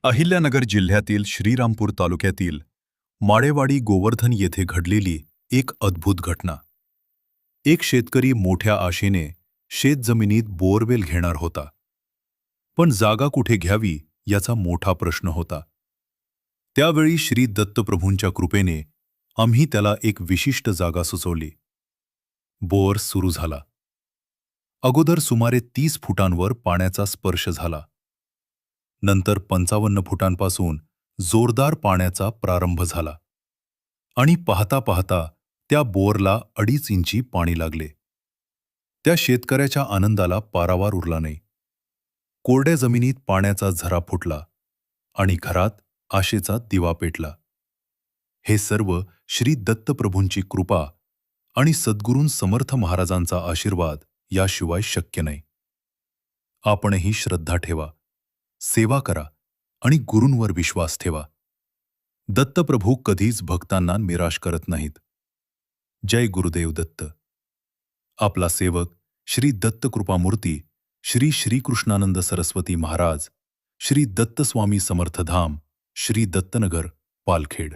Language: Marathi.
अहिल्यानगर जिल्ह्यातील श्रीरामपूर तालुक्यातील माळेवाडी गोवर्धन येथे घडलेली एक अद्भुत घटना. एक शेतकरी मोठ्या आशेने शेतजमिनीत बोरवेल घेणार होता. पण जागा कुठे घ्यावी याचा मोठा प्रश्न होता. त्यावेळी श्री दत्तप्रभूंच्या कृपेने आम्ही त्याला एक विशिष्ट जागा सुचवली. बोर सुरू झाला. अगोदर सुमारे 30 फुटांवर पाण्याचा स्पर्श झाला. नंतर 55 फुटांपासून जोरदार पाण्याचा प्रारंभ झाला. आणि पाहता पाहता त्या बोरला 2.5 इंची पाणी लागले. त्या शेतकऱ्याच्या आनंदाला पारावार उरला नाही. कोरड्या जमिनीत पाण्याचा झरा फुटला आणि घरात आशेचा दिवा पेटला. हे सर्व श्री दत्तप्रभूंची कृपा आणि सद्गुरूं समर्थ महाराजांचा आशीर्वाद याशिवाय शक्य नाही. आपणही श्रद्धा ठेवा, सेवा करा आणि गुरूंवर विश्वास ठेवा. दत्तप्रभू कधीच भक्तांना निराश करत नाहीत. जय गुरुदेव दत्त. आपला सेवक श्री दत्त कृपामूर्ती श्री श्रीकृष्णानंद सरस्वती महाराज, श्री दत्तस्वामी समर्थधाम, श्री दत्तनगर, पालखेड.